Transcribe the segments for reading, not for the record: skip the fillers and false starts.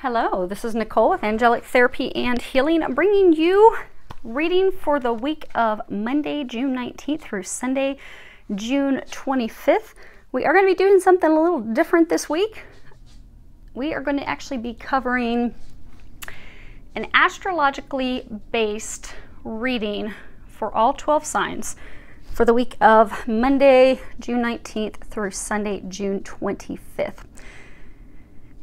Hello, this is Nicole with Angelic Therapy and Healing. I'm bringing you reading for the week of Monday, June 19th through Sunday, June 25th. We are going to be doing something a little different this week. We are going to actually be covering an astrologically based reading for all 12 signs for the week of Monday, June 19th through Sunday, June 25th.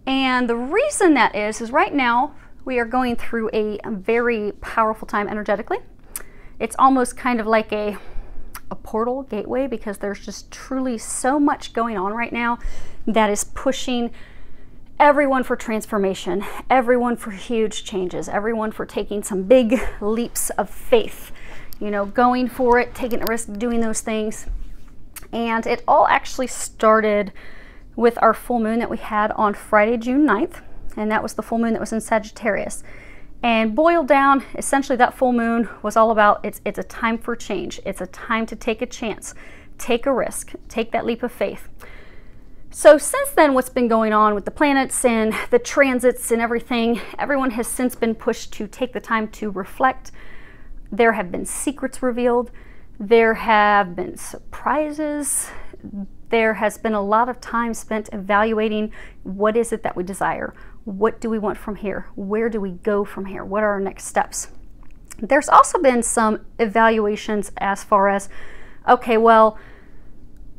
And the reason that is right now we are going through a very powerful time energetically. It's almost kind of like a portal gateway, because there's just truly so much going on right now that is pushing everyone for transformation, everyone for huge changes, everyone for taking some big leaps of faith, you know, going for it, taking a risk, doing those things. And it all actually started with our full moon that we had on Friday, June 9th, and that was the full moon that was in Sagittarius. And boiled down, essentially that full moon was all about it's a time for change. It's a time to take a chance, take a risk, take that leap of faith. So since then, what's been going on with the planets and the transits and everything, everyone has since been pushed to take the time to reflect. There have been secrets revealed. There have been surprises. There has been a lot of time spent evaluating what is it that we desire? What do we want from here? Where do we go from here? What are our next steps? There's also been some evaluations as far as, okay, well,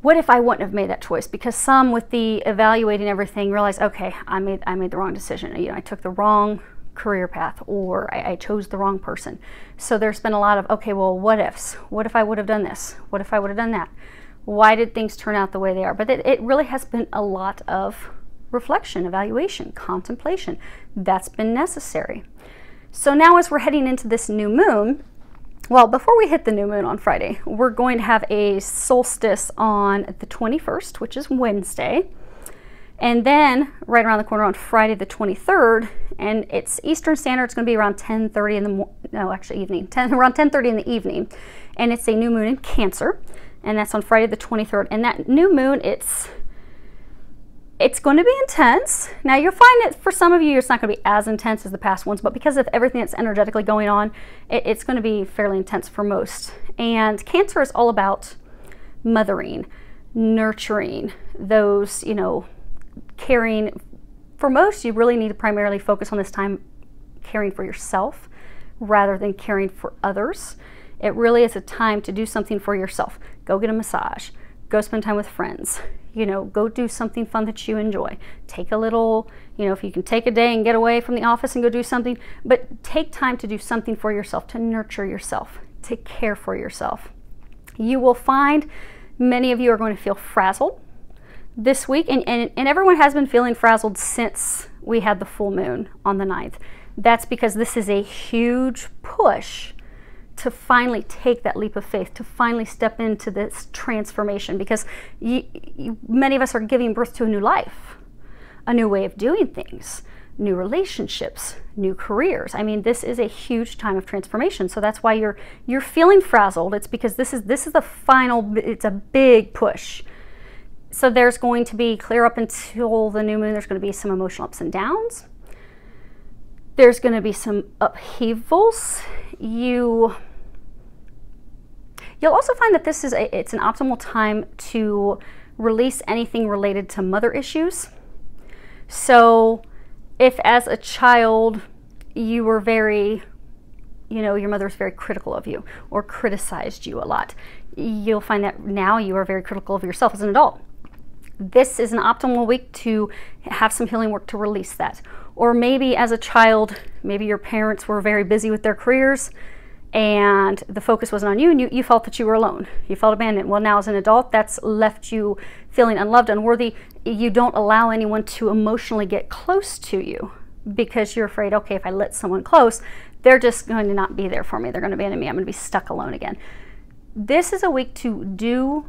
what if I wouldn't have made that choice? Because some with the evaluating everything realize, okay, I made the wrong decision. You know, I took the wrong career path, or I chose the wrong person. So there's been a lot of, okay, well, what ifs? What if I would have done this? What if I would have done that? Why did things turn out the way they are? But it really has been a lot of reflection, evaluation, contemplation. That's been necessary. So now as we're heading into this new moon, well, before we hit the new moon on Friday, we're going to have a solstice on the 21st, which is Wednesday. And then right around the corner on Friday the 23rd, and it's Eastern Standard, it's going to be around 10:30 in the evening, around 10:30 in the evening. And it's a new moon in Cancer. And that's on Friday the 23rd. And that new moon, it's going to be intense. Now you'll find that for some of you, it's not going to be as intense as the past ones, but because of everything that's energetically going on, it's going to be fairly intense for most. And Cancer is all about mothering, nurturing, those, you know, caring. For most, you really need to primarily focus on this time caring for yourself rather than caring for others. It really is a time to do something for yourself. Go get a massage, go spend time with friends, you know, go do something fun that you enjoy. Take a little, you know, if you can take a day and get away from the office and go do something, but take time to do something for yourself, to nurture yourself, to care for yourself. You will find many of you are going to feel frazzled this week, and everyone has been feeling frazzled since we had the full moon on the 9th. That's because this is a huge push to finally take that leap of faith, to finally step into this transformation, because many of us are giving birth to a new life, a new way of doing things, new relationships, new careers. I mean, this is a huge time of transformation. So that's why you're feeling frazzled. It's because this is the final, it's a big push. So there's going to be, clear up until the new moon, there's going to be some emotional ups and downs. There's going to be some upheavals. You'll also find that it's an optimal time to release anything related to mother issues. So if as a child you were very, you know, your mother's very critical of you or criticized you a lot, you'll find that now you are very critical of yourself as an adult. This is an optimal week to have some healing work to release that. Or maybe as a child, maybe your parents were very busy with their careers and the focus wasn't on you, and you felt that you were alone. You felt abandoned. Well, now as an adult, that's left you feeling unloved, unworthy. You don't allow anyone to emotionally get close to you because you're afraid, okay, if I let someone close, they're just going to not be there for me. They're going to abandon me. I'm going to be stuck alone again. This is a week to do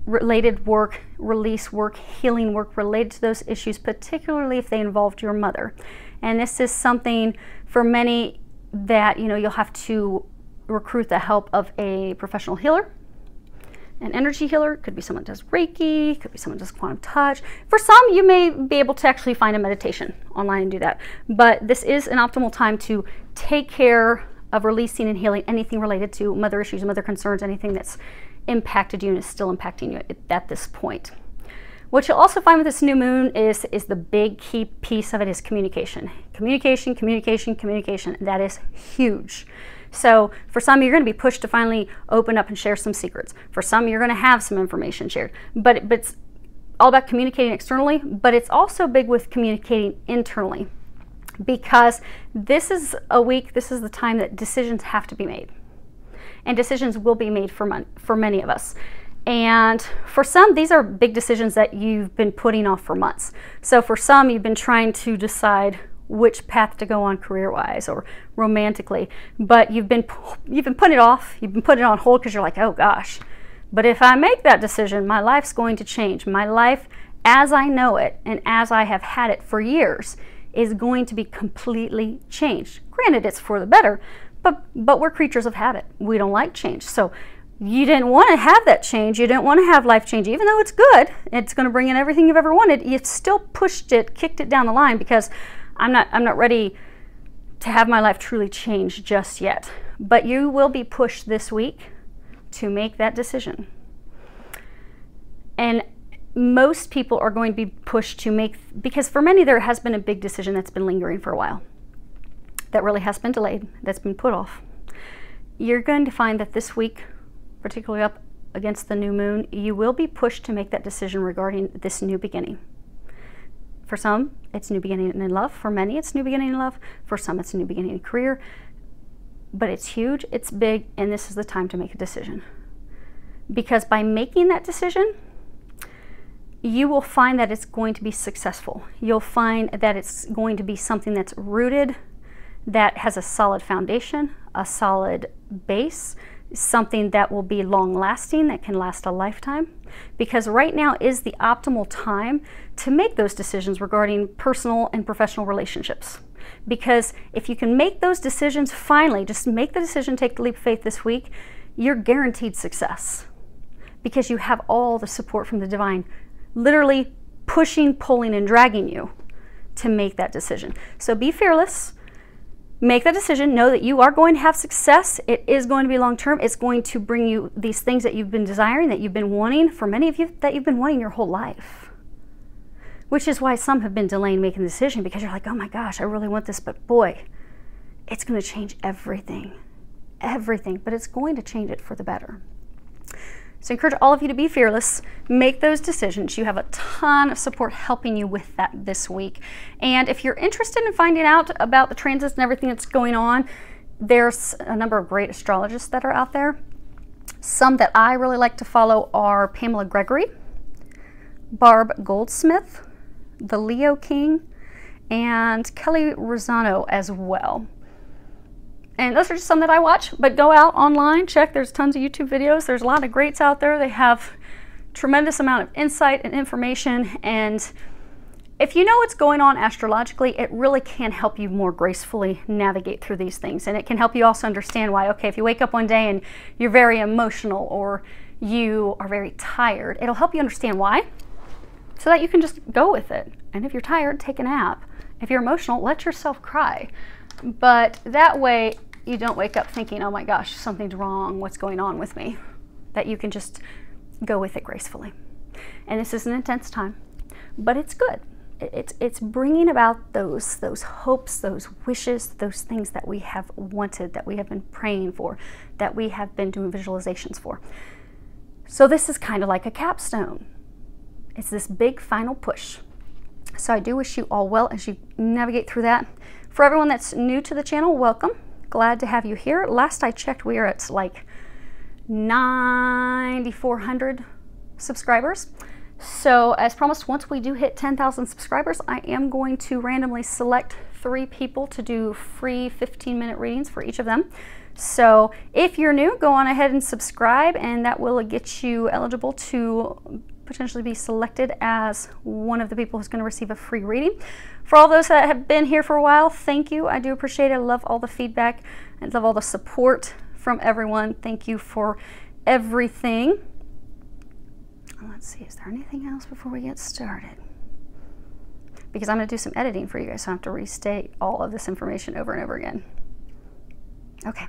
related work, release work, healing work related to those issues, particularly if they involved your mother. And this is something for many that, you know, you'll have to recruit the help of a professional healer an energy healer. Could be someone that does Reiki, could be someone that does quantum touch. For some, you may be able to actually find a meditation online and do that. But this is an optimal time to take care of releasing and healing anything related to mother issues, mother concerns, anything that's impacted you and is still impacting you at this point. What you'll also find with this new moon is the big key piece of it is communication. Communication, communication, communication. That is huge. So for some, you're going to be pushed to finally open up and share some secrets. For some, you're going to have some information shared. But it's all about communicating externally, but it's also big with communicating internally. Because this is a week, this is the time that decisions have to be made. And decisions will be made for many of us. And for some, these are big decisions that you've been putting off for months. So for some, you've been trying to decide which path to go on career-wise or romantically, but you've been putting it off, you've been putting it on hold because you're like, oh gosh, but if I make that decision, my life's going to change. My life as I know it and as I have had it for years is going to be completely changed. Granted, it's for the better, but we're creatures of habit. We don't like change. So you didn't want to have that change. You didn't want to have life change, even though it's good. It's going to bring in everything you've ever wanted. You've still pushed it, kicked it down the line because I'm not ready to have my life truly change just yet. But you will be pushed this week to make that decision. And most people are going to be pushed to make, because for many there has been a big decision that's been lingering for a while, that really has been delayed, that's been put off. You're going to find that this week, particularly up against the new moon, you will be pushed to make that decision regarding this new beginning. For some, it's new beginning in love. For many, it's new beginning in love. For some, it's a new beginning in career. But it's huge, it's big, and this is the time to make a decision. Because by making that decision, you will find that it's going to be successful. You'll find that it's going to be something that's rooted, that has a solid foundation, a solid base, something that will be long-lasting, that can last a lifetime. Because right now is the optimal time to make those decisions regarding personal and professional relationships. Because if you can make those decisions finally, just make the decision, take the leap of faith this week, you're guaranteed success. Because you have all the support from the divine, literally pushing, pulling, and dragging you to make that decision. So be fearless. Make that decision. Know that you are going to have success. It is going to be long-term. It's going to bring you these things that you've been desiring, that you've been wanting, for many of you, that you've been wanting your whole life. Which is why some have been delaying making the decision, because you're like, oh my gosh, I really want this, but boy, it's going to change everything. Everything. But it's going to change it for the better. So I encourage all of you to be fearless, make those decisions. You have a ton of support helping you with that this week. And if you're interested in finding out about the transits and everything that's going on, there's a number of great astrologists that are out there. Some that I really like to follow are Pamela Gregory, Barb Goldsmith, the Leo King, and Kelly Rosano as well. And those are just some that I watch, but go out online, check. There's tons of YouTube videos. There's a lot of greats out there. They have tremendous amount of insight and information. And if you know what's going on astrologically, it really can help you more gracefully navigate through these things. And it can help you also understand why, okay, if you wake up one day and you're very emotional or you are very tired, it'll help you understand why, so that you can just go with it. And if you're tired, take a nap. If you're emotional, let yourself cry. But that way, you don't wake up thinking, oh my gosh, something's wrong, what's going on with me? That you can just go with it gracefully. And this is an intense time, but it's good. It's bringing about those hopes, those wishes, those things that we have wanted, that we have been praying for, that we have been doing visualizations for. So this is kind of like a capstone. It's this big final push. So I do wish you all well as you navigate through that. For everyone that's new to the channel, welcome. Glad to have you here. Last I checked, we are at like 9,400 subscribers. So as promised, once we do hit 10,000 subscribers, I am going to randomly select 3 people to do free 15-minute readings for each of them. So if you're new, go on ahead and subscribe, and that will get you eligible to potentially be selected as one of the people who's going to receive a free reading. For all those that have been here for a while, thank you. I do appreciate it. I love all the feedback. I love all the support from everyone. Thank you for everything. let's see, is there anything else before we get started? Because I'm going to do some editing for you guys, so I don't have to restate all of this information over and over again. Okay,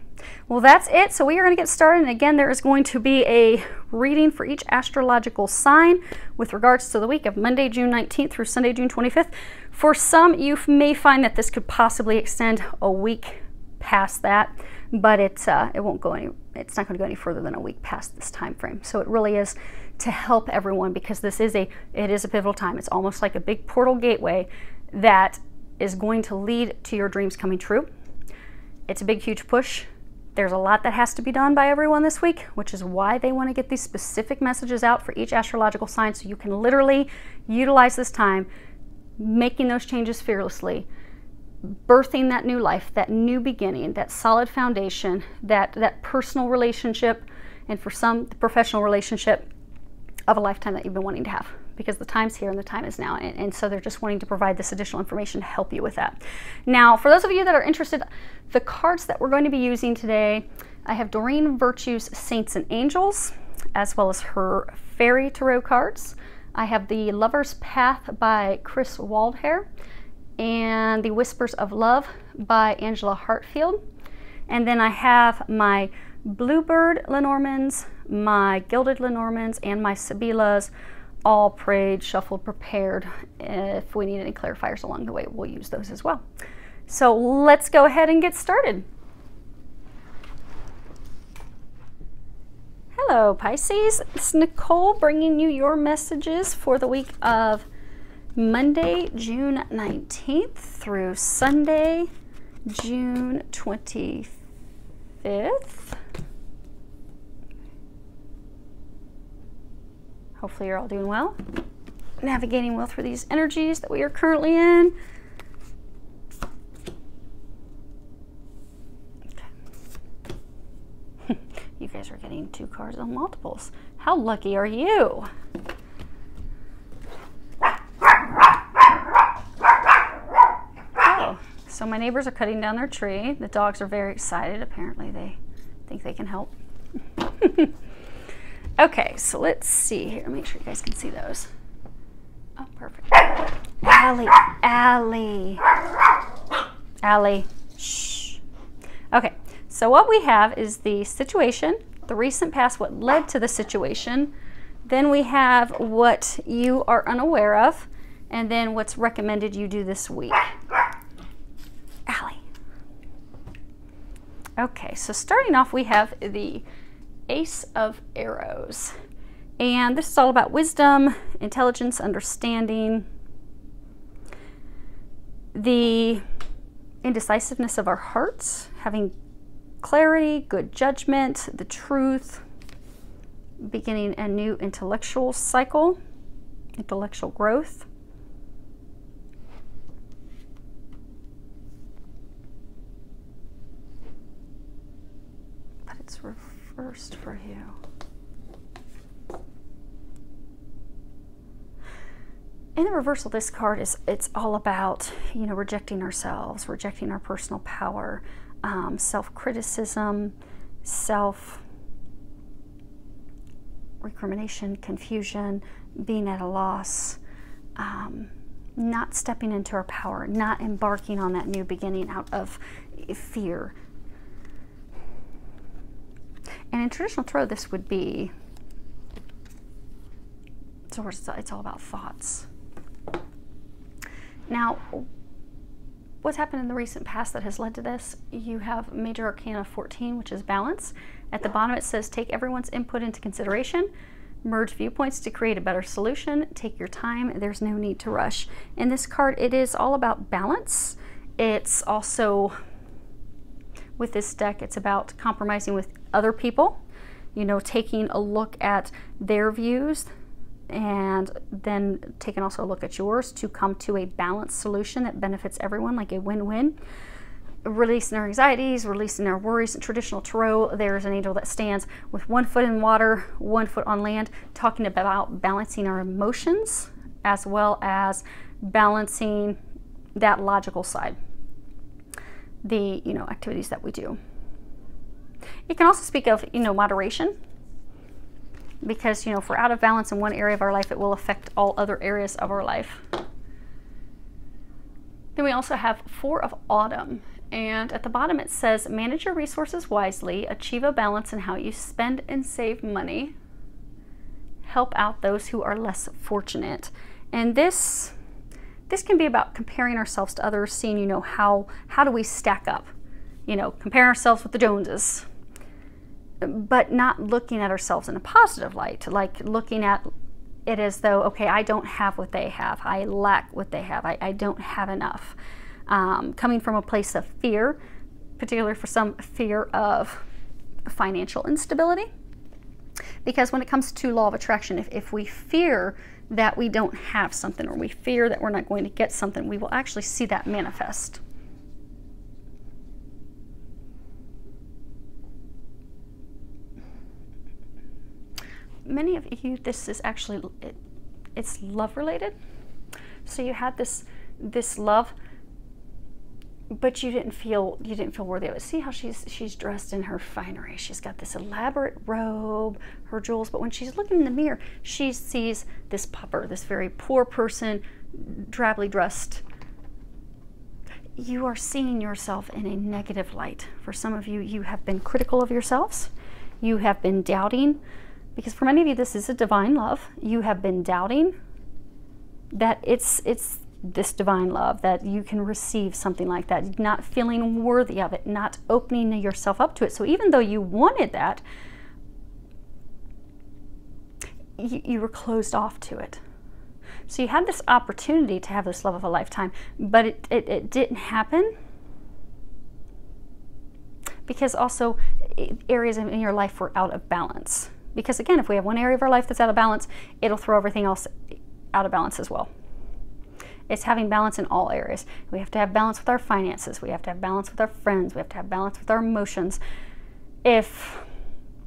well that's it. So we are going to get started. And again, there is going to be a reading for each astrological sign with regards to the week of Monday, June 19th through Sunday, June 25th. For some, you may find that this could possibly extend a week past that, but it won't go any. It's not going to go any further than a week past this time frame. So it really is to help everyone, because this is it is a pivotal time. It's almost like a big portal gateway that is going to lead to your dreams coming true. It's a big, huge push. There's a lot that has to be done by everyone this week, which is why they want to get these specific messages out for each astrological sign, so you can literally utilize this time, making those changes fearlessly, birthing that new life, that new beginning, that solid foundation, that personal relationship, and for some, the professional relationship of a lifetime that you've been wanting to have, because the time's here and the time is now. And so they're just wanting to provide this additional information to help you with that. Now, for those of you that are interested, the cards that we're going to be using today, I have Doreen Virtue's Saints and Angels, as well as her Fairy Tarot cards. I have the Lover's Path by Chris Waldhair, and the Whispers of Love by Angela Hartfield. And then I have my Bluebird Lenormands, my Gilded Lenormands, and my Sibylla's, all prayed, shuffled, prepared. If we need any clarifiers along the way, we'll use those as well. So let's go ahead and get started. Hello, Pisces. It's Nicole bringing you your messages for the week of Monday, June 19th through Sunday, June 25th. Hopefully you're all doing well, navigating well through these energies that we are currently in. Okay. You guys are getting 2 cards on multiples. How lucky are you? Oh, so my neighbors are cutting down their tree. The dogs are very excited. Apparently they think they can help. Okay, so let's see here. Make sure you guys can see those. Oh, perfect. Allie. Shh. Okay, so what we have is the situation, the recent past, what led to the situation. Then we have what you are unaware of, and then what's recommended you do this week. Allie. Okay, so starting off, we have the Ace of Arrows, and this is all about wisdom, intelligence, understanding, the indecisiveness of our hearts, having clarity, good judgment, the truth, beginning a new intellectual cycle, intellectual growth. But it's reversed for you. In the reversal, this card it's all about, you know, rejecting ourselves, rejecting our personal power, self-criticism, self-recrimination, confusion, being at a loss, not stepping into our power, not embarking on that new beginning out of fear. And in traditional tarot, this would be, so it's all about thoughts. Now, what's happened in the recent past that has led to this? You have Major Arcana 14, which is balance. At the bottom it says, take everyone's input into consideration, merge viewpoints to create a better solution, take your time, there's no need to rush. In this card, it is all about balance. It's also, with this deck, it's about compromising with other people, you know, taking a look at their views and then taking also a look at yours to come to a balanced solution that benefits everyone, like a win-win. Releasing our anxieties, releasing our worries. In traditional tarot, there's an angel that stands with 1 foot in water, 1 foot on land, talking about balancing our emotions as well as balancing that logical side, the, you know, activities that we do. It can also speak of, you know, moderation, because, you know, if we're out of balance in one area of our life, it will affect all other areas of our life. Then we also have Four of Autumn. And at the bottom it says, manage your resources wisely, achieve a balance in how you spend and save money, help out those who are less fortunate. And this can be about comparing ourselves to others, seeing, you know, how do we stack up? You know, comparing ourselves with the Joneses, but not looking at ourselves in a positive light, like looking at it as though, okay, I don't have what they have. I lack what they have. I don't have enough. Coming from a place of fear, particularly for some, fear of financial instability. Because when it comes to law of attraction, if we fear that we don't have something, or we fear that we're not going to get something, we will actually see that manifest. Many of you, this is actually, it's love related. So you had this love, but you didn't feel worthy of it. See how she's dressed in her finery. She's got this elaborate robe, her jewels, but when she's looking in the mirror, she sees this pauper, this very poor person, drably dressed. You are seeing yourself in a negative light. For some of you, you have been critical of yourselves. You have been doubting, because for many of you, this is a divine love. You have been doubting that it's this divine love, that you can receive something like that, not feeling worthy of it, not opening yourself up to it. So even though you wanted that, you were closed off to it. So you had this opportunity to have this love of a lifetime, but it didn't happen, because also areas in your life were out of balance. Because again, if we have one area of our life that's out of balance, it'll throw everything else out of balance as well. It's having balance in all areas. We have to have balance with our finances. We have to have balance with our friends. We have to have balance with our emotions. If,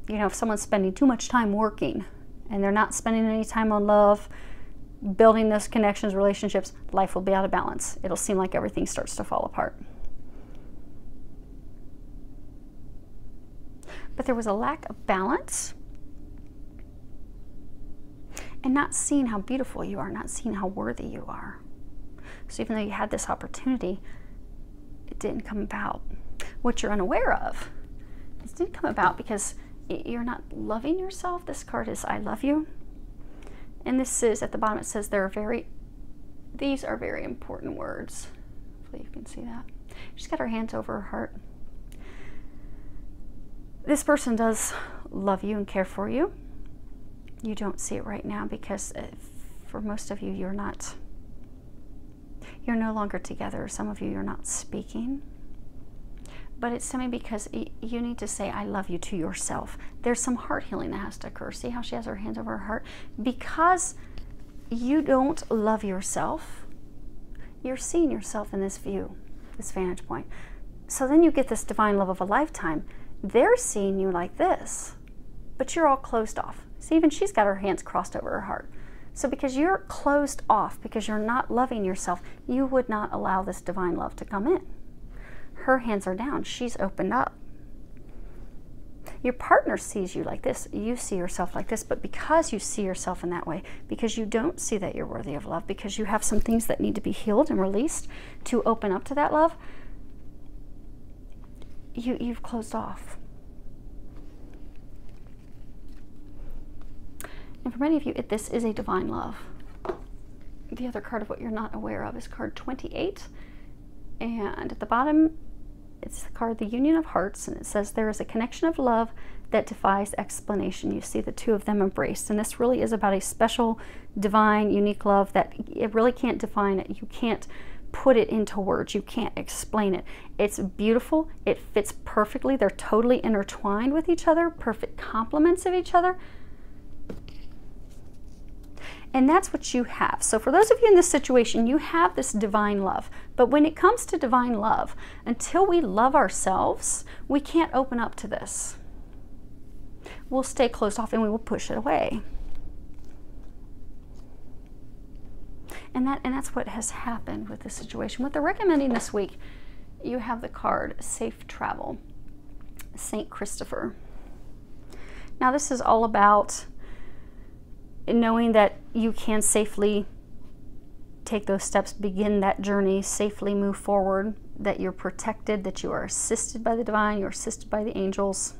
you know, if someone's spending too much time working and they're not spending any time on love, building those connections, relationships, life will be out of balance. It'll seem like everything starts to fall apart. But there was a lack of balance, and not seeing how beautiful you are, not seeing how worthy you are. So even though you had this opportunity, it didn't come about. What you're unaware of, it didn't come about because you're not loving yourself. This card is I love you. And this is, at the bottom it says these are very important words. Hopefully you can see that. She's got her hands over her heart. This person does love you and care for you. You don't see it right now because for most of you, you're no longer together. Some of you, you're not speaking. But it's to me because you need to say, I love you to yourself. There's some heart healing that has to occur. See how she has her hands over her heart? Because you don't love yourself, you're seeing yourself in this view, this vantage point. So then you get this divine love of a lifetime. They're seeing you like this, but you're all closed off. See, even she's got her hands crossed over her heart. So because you're closed off, because you're not loving yourself, you would not allow this divine love to come in. Her hands are down. She's opened up. Your partner sees you like this. You see yourself like this. But because you see yourself in that way, because you don't see that you're worthy of love, because you have some things that need to be healed and released to open up to that love, you've closed off. And for many of you, this is a divine love. The other card of what you're not aware of is card 28. And at the bottom, it's the card, the Union of Hearts, and it says, there is a connection of love that defies explanation. You see the two of them embraced. And this really is about a special, divine, unique love that it really can't define it. You can't put it into words. You can't explain it. It's beautiful. It fits perfectly. They're totally intertwined with each other, perfect complements of each other. And that's what you have. So for those of you in this situation, you have this divine love. But when it comes to divine love, until we love ourselves, we can't open up to this. We'll stay closed off and we will push it away. And that's what has happened with this situation. What they're recommending this week, you have the card Safe Travel, Saint Christopher. Now this is all about knowing that you can safely take those steps, begin that journey, safely move forward, that you're protected, that you are assisted by the divine, you're assisted by the angels.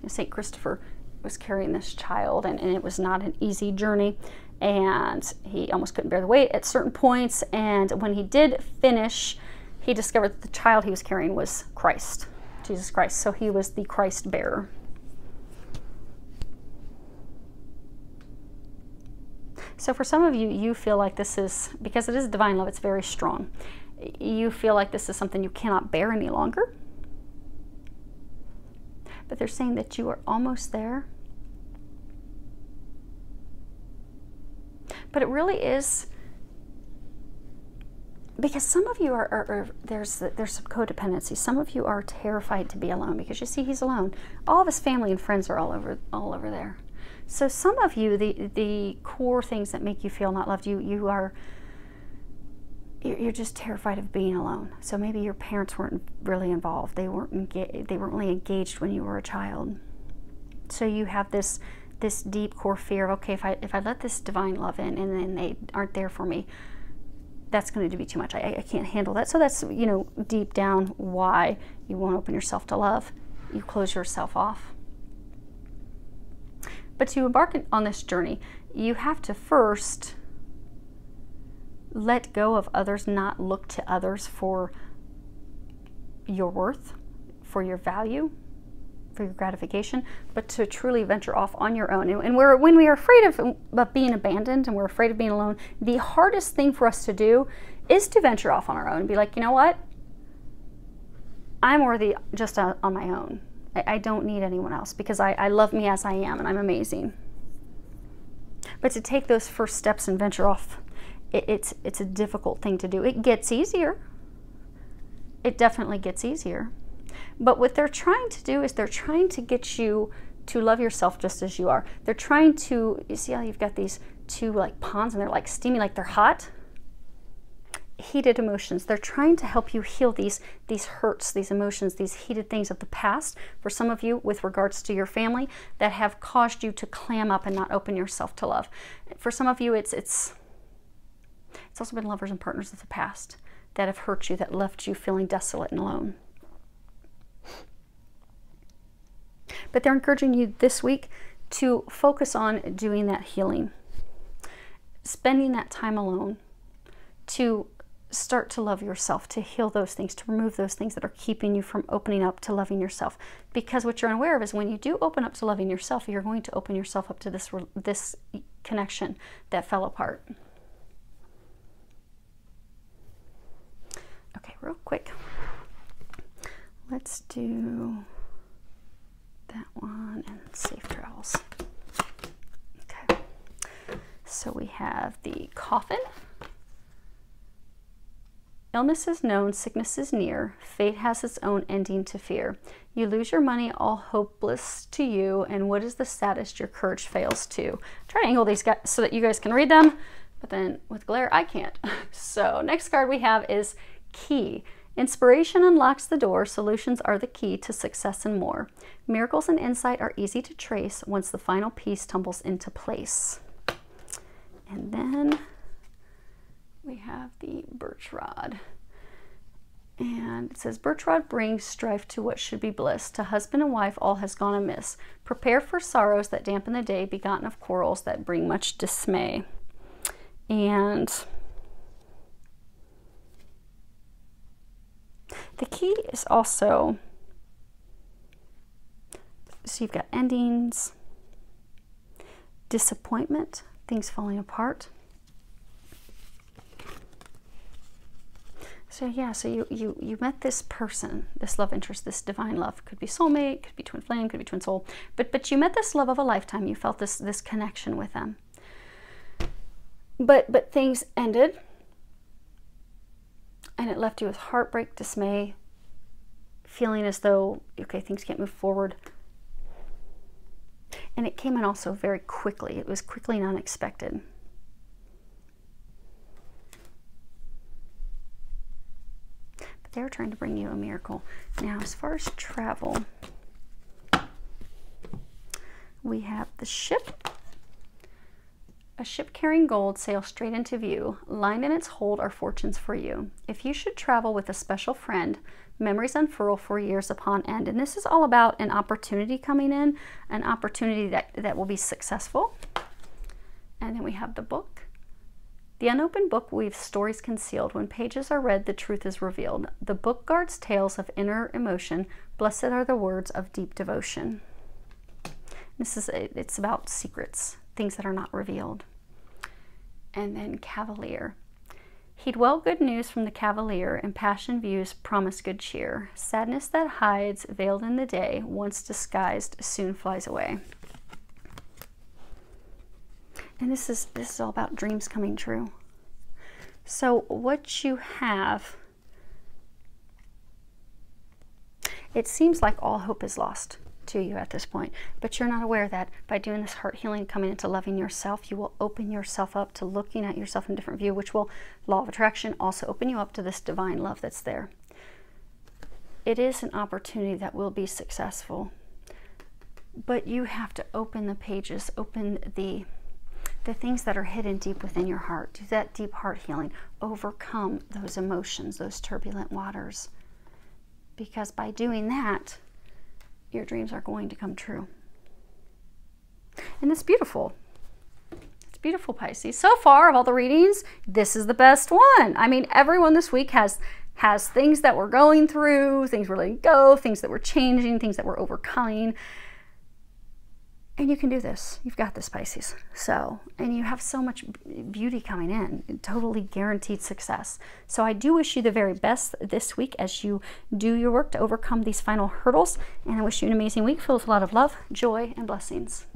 St. Christopher was carrying this child, and it was not an easy journey, and he almost couldn't bear the weight at certain points, and when he did finish, he discovered that the child he was carrying was Christ, Jesus Christ, so he was the Christ bearer. So for some of you, you feel like this is, because it is divine love, it's very strong. You feel like this is something you cannot bear any longer. But they're saying that you are almost there. But it really is, because some of you there's some codependency. Some of you are terrified to be alone because you see he's alone. All of his family and friends are all over there. So some of you, the core things that make you feel not loved, you're just terrified of being alone. So maybe your parents weren't really involved. They weren't really engaged when you were a child. So you have this deep core fear of, okay, if I let this divine love in and then they aren't there for me, that's going to be too much. I can't handle that. So that's, deep down why you won't open yourself to love. You close yourself off. But to embark on this journey, you have to first let go of others, not look to others for your worth, for your value, for your gratification, but to truly venture off on your own. And when we are afraid of being abandoned and we're afraid of being alone, the hardest thing for us to do is to venture off on our own and be like, you know what? I'm worthy just on my own. I don't need anyone else because I love me as I am and I'm amazing. But to take those first steps and venture off, it's a difficult thing to do. It gets easier. It definitely gets easier. But what they're trying to do is they're trying to get you to love yourself just as you are. They're trying to, you see how you've got these two like ponds and they're like steamy, like they're hot? Heated emotions. They're trying to help you heal these hurts, these emotions, these heated things of the past. For some of you, with regards to your family, that have caused you to clam up and not open yourself to love. For some of you, it's also been lovers and partners of the past that have hurt you, that left you feeling desolate and alone. But they're encouraging you this week to focus on doing that healing, spending that time alone, to start to love yourself, to heal those things, to remove those things that are keeping you from opening up to loving yourself. Because what you're unaware of is when you do open up to loving yourself, you're going to open yourself up to this connection that fell apart. Okay, real quick. Let's do that one and safe travels. Okay. So we have the coffin. Illness is known, sickness is near, fate has its own ending to fear. You lose your money, all hopeless to you, and what is the saddest your courage fails to? Try to angle these guys so that you guys can read them, but then with glare, I can't. So next card we have is Key. Inspiration unlocks the door, solutions are the key to success and more. Miracles and insight are easy to trace once the final piece tumbles into place. And then we have the birch rod. And it says, birch rod brings strife to what should be bliss. To husband and wife all has gone amiss. Prepare for sorrows that dampen the day, begotten of quarrels that bring much dismay. And the key is also, so you've got endings, disappointment, things falling apart. So yeah, so you met this person, this love interest, this divine love. Could be soulmate, could be twin flame, could be twin soul. But you met this love of a lifetime. You felt this connection with them. But things ended. And it left you with heartbreak, dismay, feeling as though, okay, things can't move forward. And it came in also very quickly. It was quickly and unexpected. But they're trying to bring you a miracle. Now, as far as travel, we have the ship. A ship carrying gold sails straight into view. Lined in its hold are fortunes for you. If you should travel with a special friend, memories unfurl for years upon end. And this is all about an opportunity coming in, an opportunity that will be successful. And then we have the book. The unopened book weaves stories concealed. When pages are read, the truth is revealed. The book guards tales of inner emotion. Blessed are the words of deep devotion. It's about secrets, things that are not revealed. And then Cavalier. Heed well good news from the Cavalier, impassioned views promise good cheer. Sadness that hides, veiled in the day, once disguised, soon flies away. And this is all about dreams coming true. So what you have, it seems like all hope is lost to you at this point, but you're not aware that by doing this heart healing, coming into loving yourself, you will open yourself up to looking at yourself in a different view, which will, law of attraction, also open you up to this divine love that's there. It is an opportunity that will be successful, but you have to open the pages, open the things that are hidden deep within your heart. Do that deep heart healing. Overcome those emotions, those turbulent waters. Because by doing that, your dreams are going to come true. And it's beautiful. It's beautiful, Pisces. So far, of all the readings, this is the best one. I mean, everyone this week has things that we're going through, things we're letting go, things that we're changing, things that we're overcoming. And you can do this. You've got this, Pisces. So, and you have so much beauty coming in, totally guaranteed success. So I do wish you the very best this week as you do your work to overcome these final hurdles. And I wish you an amazing week filled with a lot of love, joy, and blessings.